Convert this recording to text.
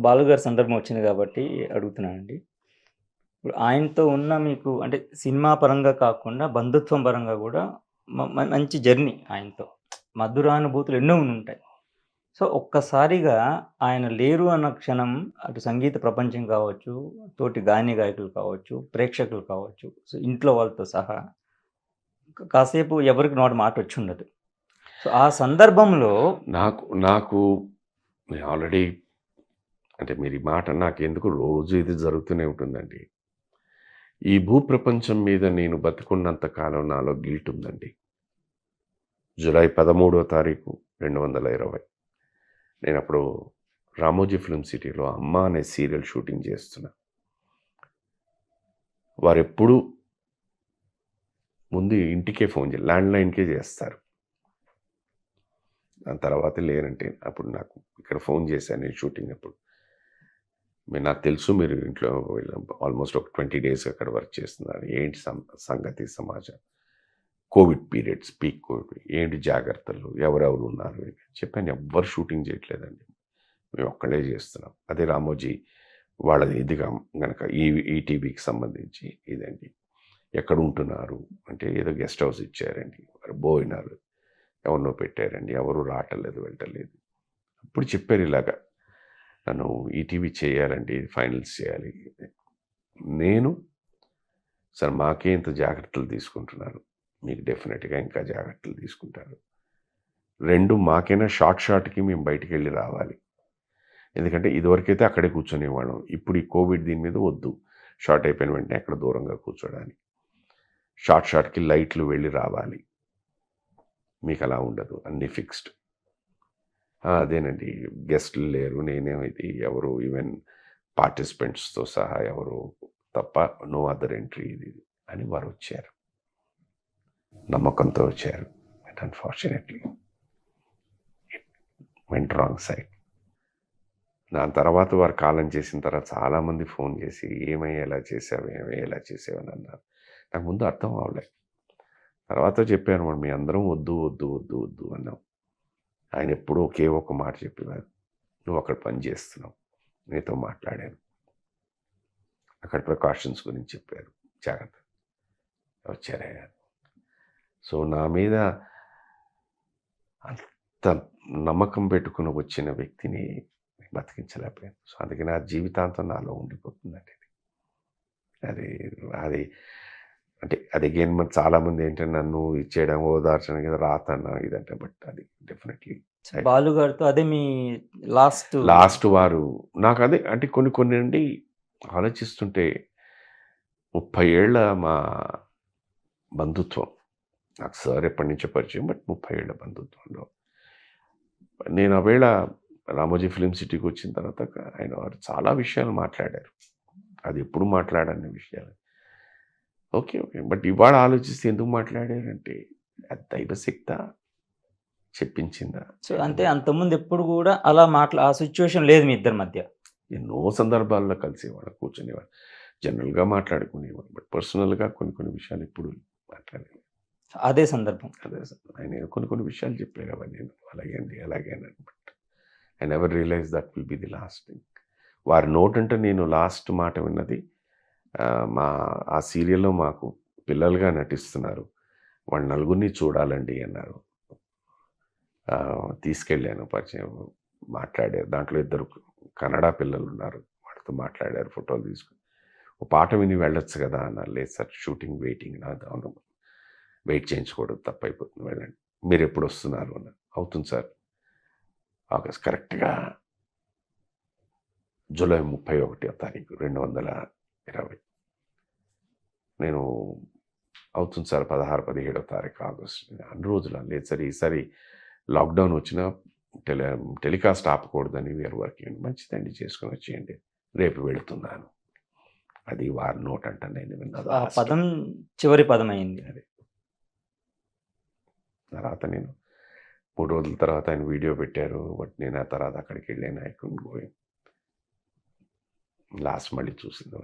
బాలుగారి సందర్భం వచ్చింది కాబట్టి అడుగుతున్నానండి. ఇప్పుడు ఆయనతో ఉన్న మీకు అంటే సినిమా పరంగా కాకుండా బంధుత్వం పరంగా గూడా మంచి జర్నీ ఆయనతో. మధురానుభూతులు ఎన్నో ఉండుంటాయి. సో, ఒక్కసారిగా ఆయన లేరు అన్న క్షణం అటు సంగీత ప్రపంచం కావచ్చు, తోటి గాయనీ గాయకులు కావచ్చు, ప్రేక్షకులు కావచ్చు, సో, ఇంట్లో వాళ్ళతో సహా కాసేపు ఎవరికి నోట మాటొచ్చుండదు. సో, ఆ సందర్భంలో నాకు నాకు నేను ఆల్రెడీ అంటే మీరు ఈ మాట నాకెందుకు రోజు ఇది జరుగుతూనే ఉంటుందండి. ఈ భూప్రపంచం మీద నేను బతికున్నంత కాలం నాలో గిల్ట్ ఉందండి. జులై 13వ తారీఖు 2020 నేనప్పుడు రామోజీ ఫిల్మ్ సిటీలో 'అమ్మ' అనే సీరియల్ షూటింగ్ చేస్తున్నా. వారెప్పుడూ ముందు ఇంటికే ఫోన్ ల్యాండ్‌లైన్‌కే చేస్తారు. దాని తర్వాత లేరంటే అప్పుడు నాకు ఇక్కడ ఫోన్ చేశాను నేను షూటింగ్ అప్పుడు. నాకు తెలుసు మీరు ఇంట్లో ఆల్మోస్ట్ ఒక 20 డేస్ అక్కడ వర్క్ చేస్తున్నారు. ఏంటి సంగతి సమాచారం. Covid periods, peak Covid. ఏంటి జాగ్రత్తలు, ఎవరెవరు ఉన్నారు చెప్పాను. ఎవ్వరు షూటింగ్ చేయట్లేదండి. మేము ఒక్కళ్ళే చేస్తున్నాం. అదే రామోజీ వాళ్ళది ఇదిగా గనక ఈటీవీకి సంబంధించి ఇదండి. ఎక్కడ ఉంటున్నారు అంటే ఏదో గెస్ట్ హౌస్ ఇచ్చారండి. భోజనాలు ఎవరినో పెట్టారండి. ఎవరు రావట్లేదు, వెళ్ళటలేదు. అప్పుడు చెప్పారు ఇలాగా నన్ను ఈటీవీ చేయాలండి, ఫైనల్స్ చేయాలి. నేను సార్ మాకే ఇంత జాగ్రత్తలు తీసుకుంటున్నారు, మీకు డెఫినెట్గా ఇంకా జాగ్రత్తలు తీసుకుంటారు. 2 మాకైనా షార్ట్కి మేము బయటికి వెళ్ళి రావాలి. ఎందుకంటే ఇదివరకైతే అక్కడే కూర్చునేవాళ్ళం. ఇప్పుడు ఈ కోవిడ్ దీని మీద వద్దు. షార్ట్ అయిపోయిన వెంటనే అక్కడ దూరంగా కూర్చోడానికి. షార్ట్కి లైట్లు వెళ్ళి రావాలి. మీకు అలా ఉండదు, అన్నీ ఫిక్స్డ్. అదేనండి, గెస్టులు లేరు, నేనేమైతే ఎవరు ఈవెన్ పార్టిసిపెంట్స్తో సహా ఎవరు తప్ప నో అదర్ ఎంట్రీ ఇది అని వారు వచ్చారు. నమ్మకంతో వచ్చారు. But unfortunately went wrong side. దాని తర్వాత వారు కాలం చేసిన తర్వాత చాలామంది ఫోన్ చేసి ఏమయ్యా ఎలా చేసావు, ఎలా చేసావని అన్నారు. నాకు ముందు అర్థం అవ్వలేదు. తర్వాత చెప్పాను, మీ అందరం వద్దు వద్దు వద్దు వద్దు అన్నాం. ఆయన ఎప్పుడూ ఒకే ఒక మాట చెప్పేవారు, నువ్వు అక్కడ పని చేస్తున్నావు, నీతో మాట్లాడాను, అక్కడ ప్రికాషన్స్ గురించి చెప్పారు, జాగ్రత్త వచ్చారయ్యా. సో నా మీద అంత నమ్మకం పెట్టుకుని వచ్చిన వ్యక్తిని బతికించలేకపోయాను. సో అందుకే నా జీవితాంతం నాలో ఉండిపోతుందండి. అది అది అంటే అది అగైన్ మరి చాలామంది ఏంటంటే నన్ను ఇచ్చేయడం, ఓదార్చడం కదా రాతన్న ఇదంటే, బట్ అది డెఫినెట్లీ బాలుగారితో అదే మీ లాస్ట్ వారు నాకు అదే అంటే కొన్ని అండి ఆలోచిస్తుంటే 30 ఏళ్ల మా బంధుత్వం. నాకు సార్ ఎప్పటి నుంచో పరిచయం, బట్ 30 ఏళ్ల బంధుత్వంలో నేను ఆవేళ రామోజీ ఫిల్మ్ సిటీకి వచ్చిన తర్వాత ఆయన వారు చాలా విషయాలు మాట్లాడారు. అది ఎప్పుడు మాట్లాడని విషయాలు. ఓకే. బట్ ఇవాళ ఆలోచిస్తే ఎందుకు మాట్లాడారంటే అది దైవశక్తా చెప్పించిందా? సో అంతే, అంతకుముందు ఎప్పుడు కూడా అలా ఆ సిచ్యువేషన్ లేదు మీ ఇద్దరి మధ్య. ఎన్నో సందర్భాల్లో కలిసేవాడు, కూర్చునేవాడు, జనరల్గా మాట్లాడుకునేవాడు. బట్ పర్సనల్గా కొన్ని విషయాలు ఎప్పుడు మాట్లాడేది. అదే సందర్భం ఆయన కొన్ని విషయాలు చెప్పారు. అవన్నీ అలాగే అండి అలాగే అని. But I never realize that will be the last thing. వారి నోటంటే నేను లాస్ట్ మాట విన్నది, ఆ సీరియల్లో మాకు పిల్లలుగా నటిస్తున్నారు, వాళ్ళ నలుగురిని చూడాలండి అన్నారు. తీసుకెళ్ళాను, పరిచయం మాట్లాడారు. దాంట్లో 2 కన్నడ పిల్లలు ఉన్నారు, వాళ్ళతో మాట్లాడారు, ఫోటోలు తీసుకుని ఒక పాట విని వెళ్ళొచ్చు కదా అన్నారు. లేదు సార్, షూటింగ్ వెయిటింగ్, అవును వెయిట్ చేయించుకోవడం తప్పైపోతుంది, వెళ్ళండి. మీరు ఎప్పుడు వస్తున్నారు అన్నారు. అవుతుంది సార్, ఆగస్ట్ కరెక్ట్గా జూలై 31వ తారీఖు 2020 నేను అవుతుంది సార్ 16-17వ తారీఖు ఆగస్టు. అన్ని రోజులు లేదు సార్, ఈసారి లాక్డౌన్ వచ్చినా టెలికాస్ట్ ఆపకూడదని వీఆర్ వర్కింగ్. మంచిదండి, చేసుకొని వచ్చేయండి, రేపు వెళుతున్నాను. అది వారి నోట్ అంట నేను విన్నది. ఆ పదం చివరి పదం అయింది. అది తర్వాత నేను 3 రోజుల తర్వాత ఆయన వీడియో పెట్టారు. బట్ నేను ఆ తర్వాత అక్కడికి వెళ్ళాను. I couldn't go. లాస్ట్ మళ్ళీ చూసింది